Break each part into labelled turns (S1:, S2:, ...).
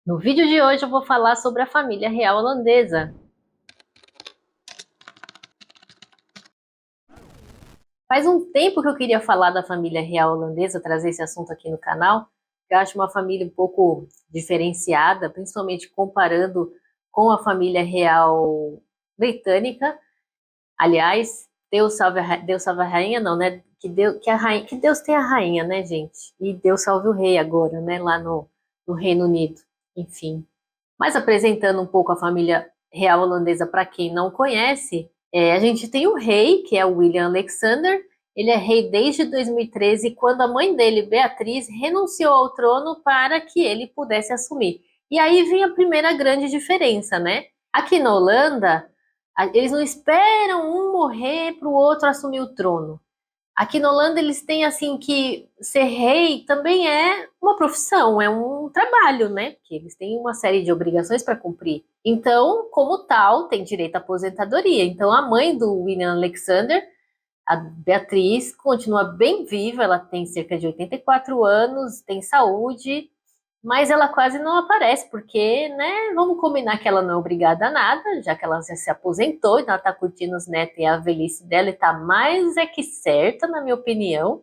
S1: No vídeo de hoje eu vou falar sobre a família real holandesa. Faz um tempo que eu queria falar da família real holandesa, trazer esse assunto aqui no canal. Eu acho uma família um pouco diferenciada, principalmente comparando com a família real britânica. Aliás, Deus salve a rainha, não, né? Que Deus tenha a rainha, né, gente? E Deus salve o rei agora, né? Lá no Reino Unido. Enfim. Mas apresentando um pouco a família real holandesa para quem não conhece, a gente tem o rei, que é o William Alexander. Ele é rei desde 2013, quando a mãe dele, Beatriz, renunciou ao trono para que ele pudesse assumir. E aí vem a primeira grande diferença, né? Aqui na Holanda, eles não esperam um morrer para o outro assumir o trono. Aqui na Holanda eles têm assim que ser rei também é uma profissão, é um trabalho, né? Porque eles têm uma série de obrigações para cumprir. Então, como tal, tem direito à aposentadoria. Então, a mãe do William Alexander, a Beatriz, continua bem viva, ela tem cerca de 84 anos, tem saúde, mas ela quase não aparece, porque, né, vamos combinar que ela não é obrigada a nada, já que ela já se aposentou, então ela tá curtindo os netos e a velhice dela e tá mais é que certa, na minha opinião.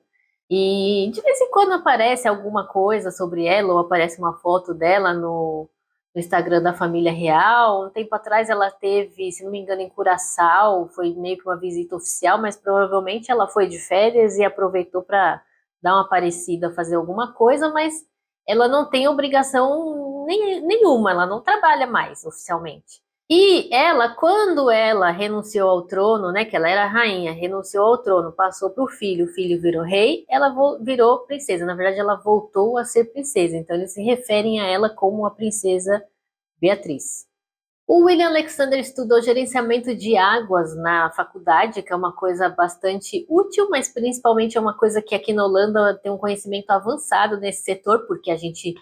S1: E de vez em quando aparece alguma coisa sobre ela, ou aparece uma foto dela no Instagram da família real. Um tempo atrás ela teve, se não me engano, em Curaçao, foi meio que uma visita oficial, mas provavelmente ela foi de férias e aproveitou para dar uma parecida, fazer alguma coisa, mas ela não tem obrigação nenhuma, ela não trabalha mais oficialmente. E ela, quando ela renunciou ao trono, né, que ela era rainha, renunciou ao trono, passou para o filho virou rei, ela virou princesa. Na verdade, ela voltou a ser princesa. Então, eles se referem a ela como a princesa Beatriz. O William Alexander estudou gerenciamento de águas na faculdade, que é uma coisa bastante útil, mas principalmente é uma coisa que aqui na Holanda tem um conhecimento avançado nesse setor, porque a gente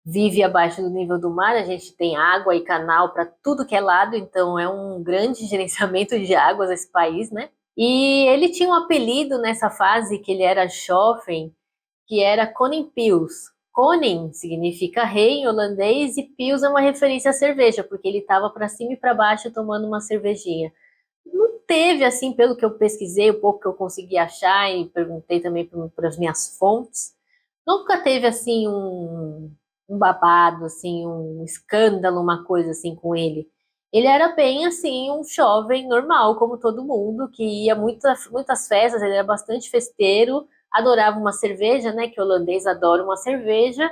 S1: vive abaixo do nível do mar, a gente tem água e canal para tudo que é lado, então é um grande gerenciamento de águas esse país, né? E ele tinha um apelido nessa fase que ele era jovem, que era Koningpils. Koning significa rei em holandês e Pils é uma referência à cerveja, porque ele estava para cima e para baixo tomando uma cervejinha. Não teve, assim, pelo que eu pesquisei, o pouco que eu consegui achar e perguntei também para as minhas fontes, nunca teve, assim, um babado, assim, um escândalo, uma coisa assim com ele. Ele era bem, assim, um jovem normal, como todo mundo, que ia muitas festas, ele era bastante festeiro, adorava uma cerveja, né, que o holandês adora uma cerveja,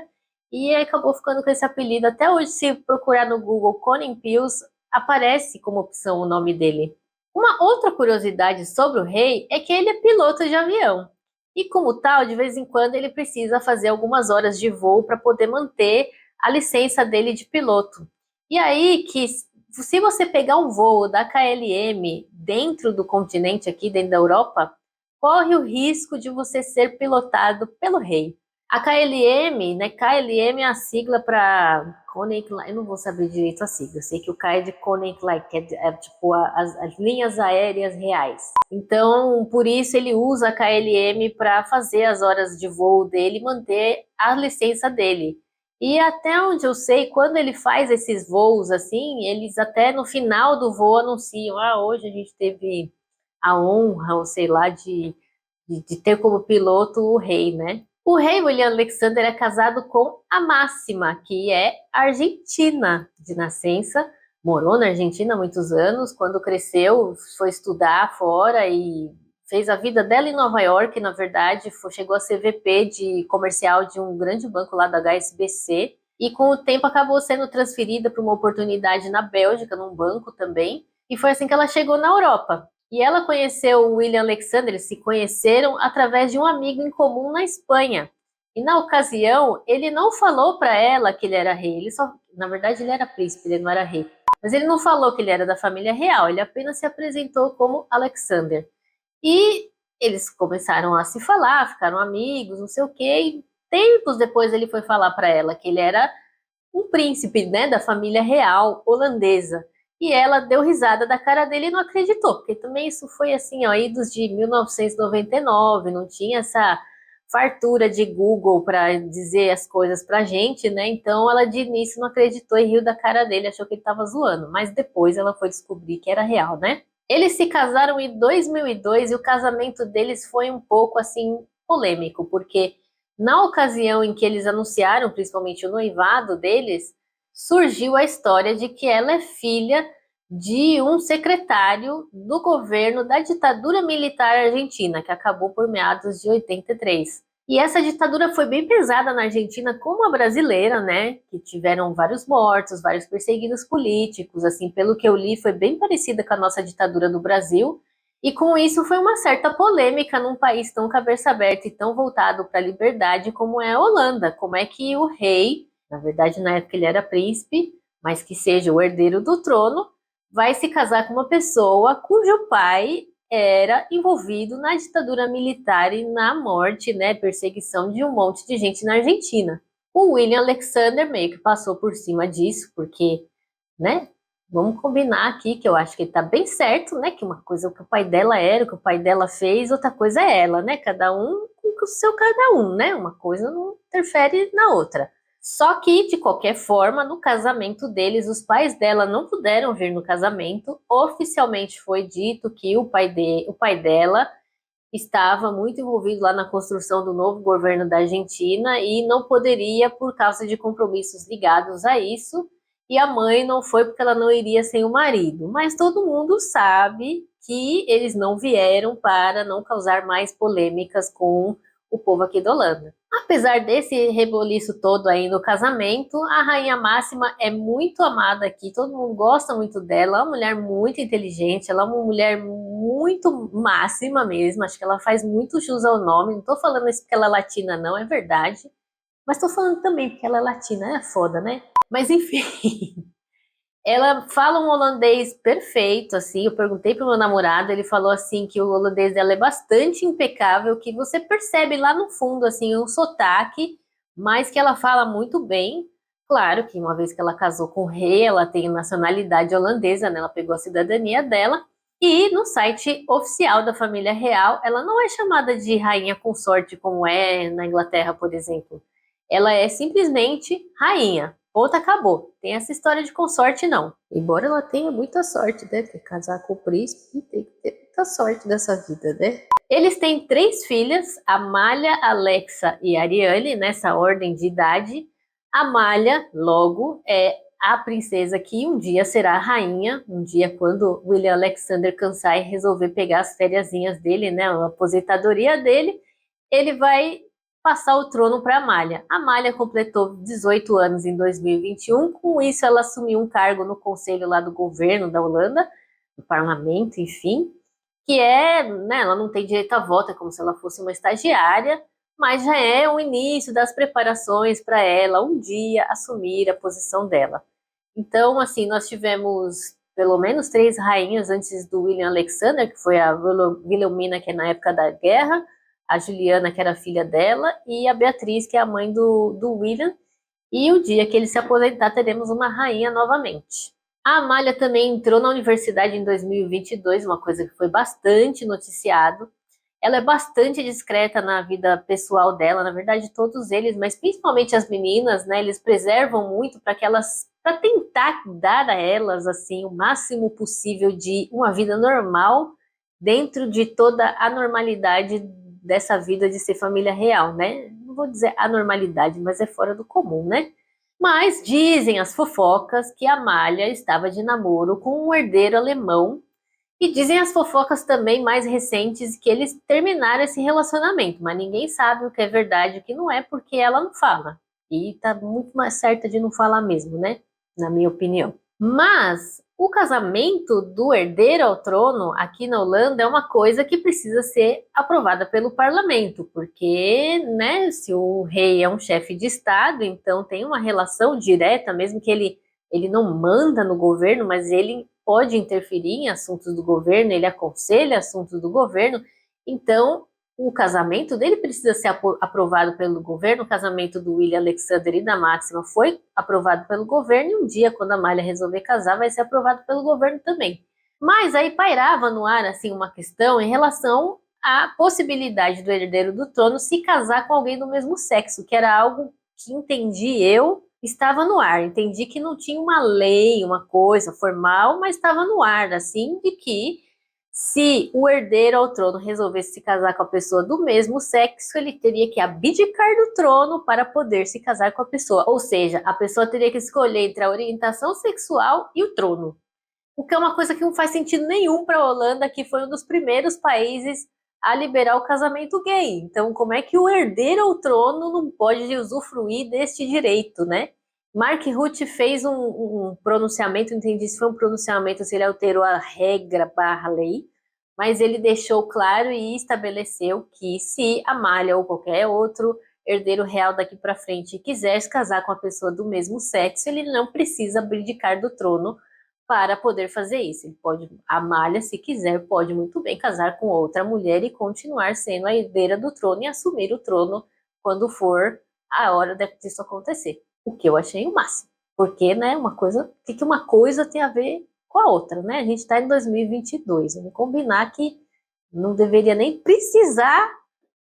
S1: e acabou ficando com esse apelido. Até hoje, se procurar no Google Koning Pils, aparece como opção o nome dele. Uma outra curiosidade sobre o rei é que ele é piloto de avião. E como tal, de vez em quando ele precisa fazer algumas horas de voo para poder manter a licença dele de piloto. E aí que se você pegar um voo da KLM dentro do continente aqui, dentro da Europa, corre o risco de você ser pilotado pelo rei. A KLM, né? KLM é a sigla para Koninklijke, eu não vou saber direito a sigla, eu sei que o K é de Koninklijke, que é tipo as linhas aéreas reais. Então, por isso ele usa a KLM para fazer as horas de voo dele e manter a licença dele. E até onde eu sei, quando ele faz esses voos assim, eles até no final do voo anunciam: ah, hoje a gente teve a honra, ou sei lá, de ter como piloto o rei, né? O rei William Alexander é casado com a Máxima, que é argentina de nascença, morou na Argentina há muitos anos, quando cresceu foi estudar fora e fez a vida dela em Nova York, na verdade, chegou a ser VP de comercial de um grande banco lá da HSBC, e com o tempo acabou sendo transferida para uma oportunidade na Bélgica, num banco também, e foi assim que ela chegou na Europa. E ela conheceu o William Alexander, eles se conheceram através de um amigo em comum na Espanha. E na ocasião, ele não falou para ela que ele era rei, ele só, na verdade, ele era príncipe, ele não era rei. Mas ele não falou que ele era da família real, ele apenas se apresentou como Alexander. E eles começaram a se falar, ficaram amigos, não sei o quê. E tempos depois ele foi falar para ela que ele era um príncipe, né, da família real holandesa. E ela deu risada da cara dele e não acreditou, porque também isso foi assim, ó, idos de 1999, não tinha essa fartura de Google para dizer as coisas pra gente, né? Então ela de início não acreditou e riu da cara dele, achou que ele tava zoando, mas depois ela foi descobrir que era real, né? Eles se casaram em 2002 e o casamento deles foi um pouco assim polêmico, porque na ocasião em que eles anunciaram, principalmente o noivado deles, surgiu a história de que ela é filha de um secretário do governo da ditadura militar argentina, que acabou por meados de 83. E essa ditadura foi bem pesada na Argentina, como a brasileira, né? Que tiveram vários mortos, vários perseguidos políticos, assim, pelo que eu li, foi bem parecida com a nossa ditadura do Brasil. E com isso foi uma certa polêmica num país tão cabeça aberta e tão voltado para a liberdade como é a Holanda. Como é que o rei, na verdade na época ele era príncipe, mas que seja o herdeiro do trono, vai se casar com uma pessoa cujo pai era envolvido na ditadura militar e na morte, né, perseguição de um monte de gente na Argentina. O William Alexander meio que passou por cima disso, porque, né, vamos combinar aqui que eu acho que ele tá bem certo, né, que uma coisa é o que o pai dela era, o que o pai dela fez, outra coisa é ela, né, cada um com o seu cada um, né, uma coisa não interfere na outra. Só que, de qualquer forma, no casamento deles, os pais dela não puderam vir no casamento. Oficialmente foi dito que o pai dela estava muito envolvido lá na construção do novo governo da Argentina e não poderia por causa de compromissos ligados a isso. E a mãe não foi porque ela não iria sem o marido. Mas todo mundo sabe que eles não vieram para não causar mais polêmicas com o povo aqui da Holanda. Apesar desse reboliço todo aí no casamento, a Rainha Máxima é muito amada aqui, todo mundo gosta muito dela, é uma mulher muito inteligente, ela é uma mulher muito máxima mesmo, acho que ela faz muito jus ao nome, não tô falando isso porque ela é latina não, é verdade, mas tô falando também porque ela é latina, é foda, né? Mas enfim, ela fala um holandês perfeito, assim. Eu perguntei pro meu namorado, ele falou assim que o holandês dela é bastante impecável, que você percebe lá no fundo, assim, um sotaque, mas que ela fala muito bem. Claro que uma vez que ela casou com o rei, ela tem nacionalidade holandesa, né? Ela pegou a cidadania dela. E no site oficial da família real, ela não é chamada de rainha consorte como é na Inglaterra, por exemplo. Ela é simplesmente rainha. Ponto, acabou. Tem essa história de consorte, não. Embora ela tenha muita sorte, né? Porque casar com o príncipe tem que ter muita sorte dessa vida, né? Eles têm 3 filhas, Amália, Alexa e Ariane, nessa ordem de idade. Amália, logo, é a princesa que um dia será rainha, um dia quando William Alexander cansar e resolver pegar as fériasinhas dele, né? A aposentadoria dele, ele vai passar o trono para Amália. Amália completou 18 anos em 2021, com isso ela assumiu um cargo no conselho lá do governo da Holanda, no parlamento, enfim, que é, né, ela não tem direito a voto, é como se ela fosse uma estagiária, mas já é o início das preparações para ela um dia assumir a posição dela. Então, assim, nós tivemos pelo menos 3 rainhas antes do William Alexander, que foi a Wilhelmina, que é na época da guerra, a Juliana, que era filha dela, e a Beatriz, que é a mãe do William. E o dia que ele se aposentar, teremos uma rainha novamente. A Amália também entrou na universidade em 2022, uma coisa que foi bastante noticiado. Ela é bastante discreta na vida pessoal dela, na verdade todos eles, mas principalmente as meninas, né? Eles preservam muito para que elas, para tentar dar a elas assim o máximo possível de uma vida normal dentro de toda a normalidade dessa vida de ser família real, né? Não vou dizer anormalidade, mas é fora do comum, né? Mas dizem as fofocas que a Amália estava de namoro com um herdeiro alemão e dizem as fofocas também mais recentes que eles terminaram esse relacionamento, mas ninguém sabe o que é verdade e o que não é porque ela não fala. E tá muito mais certa de não falar mesmo, né? Na minha opinião. Mas o casamento do herdeiro ao trono aqui na Holanda é uma coisa que precisa ser aprovada pelo parlamento, porque, né, se o rei é um chefe de estado, então tem uma relação direta, mesmo que ele não manda no governo, mas ele pode interferir em assuntos do governo, ele aconselha assuntos do governo, então o casamento dele precisa ser aprovado pelo governo. O casamento do William Alexander e da Máxima foi aprovado pelo governo, e um dia, quando a Amália resolver casar, vai ser aprovado pelo governo também. Mas aí pairava no ar assim uma questão em relação a possibilidade do herdeiro do trono se casar com alguém do mesmo sexo, que era algo que entendi eu estava no ar. Entendi que não tinha uma lei, uma coisa formal, mas estava no ar, assim, de que se o herdeiro ao trono resolvesse se casar com a pessoa do mesmo sexo, ele teria que abdicar do trono para poder se casar com a pessoa. Ou seja, a pessoa teria que escolher entre a orientação sexual e o trono. O que é uma coisa que não faz sentido nenhum para a Holanda, que foi um dos primeiros países a liberar o casamento gay. Então, como é que o herdeiro ao trono não pode usufruir deste direito, né? Mark Rutte fez um pronunciamento, não entendi se foi um pronunciamento, se ele alterou a regra barra lei, mas ele deixou claro e estabeleceu que se Amália ou qualquer outro herdeiro real daqui para frente quiser se casar com a pessoa do mesmo sexo, ele não precisa abdicar do trono para poder fazer isso. Ele pode, a Amália, se quiser, pode muito bem casar com outra mulher e continuar sendo a herdeira do trono e assumir o trono quando for a hora disso acontecer. O que eu achei o máximo. Porque, né, uma coisa, o que uma coisa tem a ver com a outra, né? A gente está em 2022, vamos combinar que não deveria nem precisar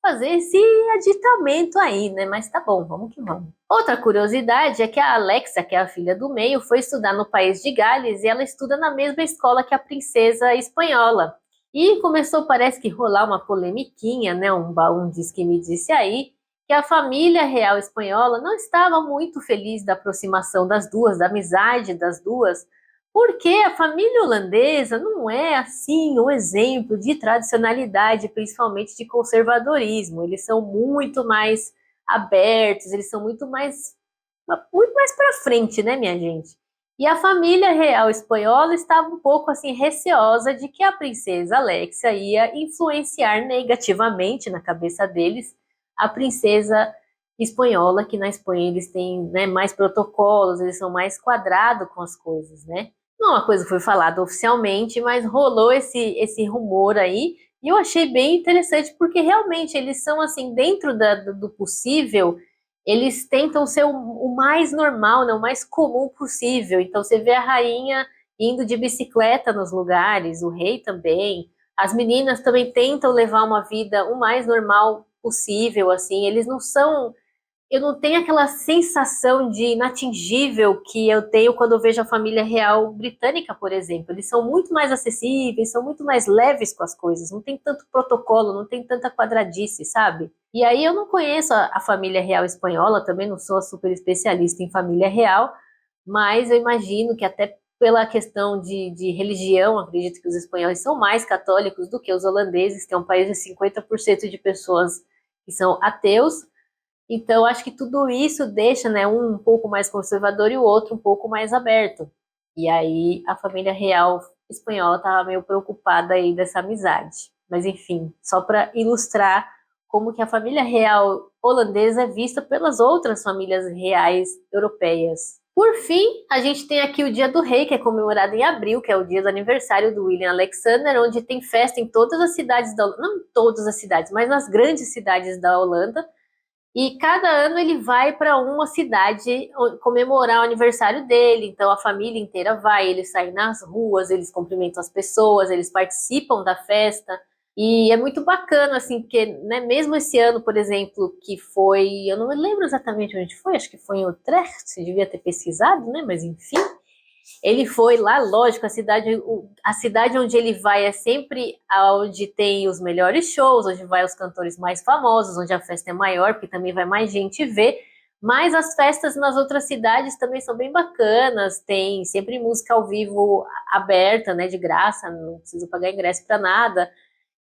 S1: fazer esse aditamento aí, né? Mas tá bom, vamos que vamos. Outra curiosidade é que a Alexa, que é a filha do meio, foi estudar no país de Gales e ela estuda na mesma escola que a princesa espanhola. E começou, parece que, rolar uma polemiquinha, né? Um diz que me disse aí, que a família real espanhola não estava muito feliz da aproximação das duas, da amizade das duas, porque a família holandesa não é assim um exemplo de tradicionalidade, principalmente de conservadorismo. Eles são muito mais abertos, eles são muito mais para frente, né, minha gente? E a família real espanhola estava um pouco assim receosa de que a princesa Alexia ia influenciar negativamente na cabeça deles a princesa espanhola, que na Espanha eles têm, né, mais protocolos, eles são mais quadrados com as coisas, né? Não, a coisa foi falada oficialmente, mas rolou esse rumor aí, e eu achei bem interessante, porque realmente eles são, assim, dentro do possível, eles tentam ser o mais normal, né, o mais comum possível. Então, você vê a rainha indo de bicicleta nos lugares, o rei também, as meninas também tentam levar uma vida o mais normal possível, assim, eles não são, eu não tenho aquela sensação de inatingível que eu tenho quando eu vejo a família real britânica, por exemplo. Eles são muito mais acessíveis, são muito mais leves com as coisas, não tem tanto protocolo, não tem tanta quadradice, sabe? E aí eu não conheço a família real espanhola, também não sou super especialista em família real, mas eu imagino que até pela questão de religião, acredito que os espanhóis são mais católicos do que os holandeses, que é um país de 50% de pessoas que são ateus. Então, acho que tudo isso deixa, né, um pouco mais conservador e o outro um pouco mais aberto. E aí a família real espanhola estava meio preocupada aí dessa amizade. Mas enfim, só para ilustrar como que a família real holandesa é vista pelas outras famílias reais europeias. Por fim, a gente tem aqui o Dia do Rei, que é comemorado em abril, que é o dia do aniversário do William Alexander, onde tem festa em todas as cidades da Holanda, não em todas as cidades, mas nas grandes cidades da Holanda. E cada ano ele vai para uma cidade comemorar o aniversário dele. Então a família inteira vai, eles saem nas ruas, eles cumprimentam as pessoas, eles participam da festa. E é muito bacana, assim, porque, né, mesmo esse ano, por exemplo, que foi, eu não me lembro exatamente onde foi, acho que foi em Utrecht, devia ter pesquisado, né, mas enfim. Ele foi lá, lógico, a cidade onde ele vai é sempre onde tem os melhores shows, onde vai os cantores mais famosos, onde a festa é maior, porque também vai mais gente ver. Mas as festas nas outras cidades também são bem bacanas, tem sempre música ao vivo aberta, né, de graça, não precisa pagar ingresso para nada.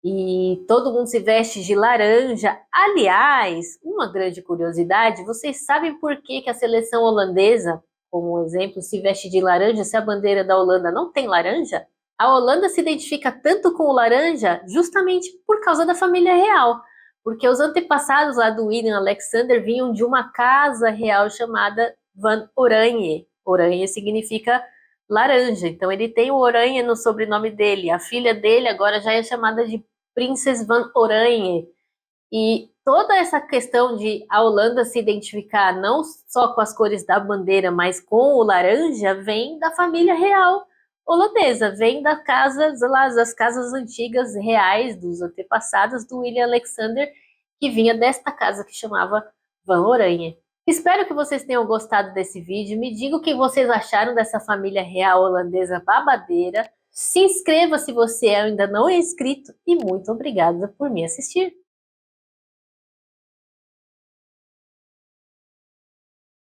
S1: E todo mundo se veste de laranja. Aliás, uma grande curiosidade, vocês sabem por que a seleção holandesa, como exemplo, se veste de laranja se a bandeira da Holanda não tem laranja? A Holanda se identifica tanto com o laranja justamente por causa da família real, porque os antepassados lá do William Alexander vinham de uma casa real chamada Van Oranje. Oranje significa laranja, então ele tem o Oranje no sobrenome dele. A filha dele agora já é chamada de Princess Van Oranje. E toda essa questão de a Holanda se identificar não só com as cores da bandeira, mas com o laranja, vem da família real. holandesa, vem da casa, das casas antigas reais dos antepassados do William Alexander, que vinha desta casa que chamava Van Oranje. Espero que vocês tenham gostado desse vídeo. Me digam o que vocês acharam dessa família real holandesa babadeira. Se inscreva se você ainda não é inscrito e muito obrigada por me assistir.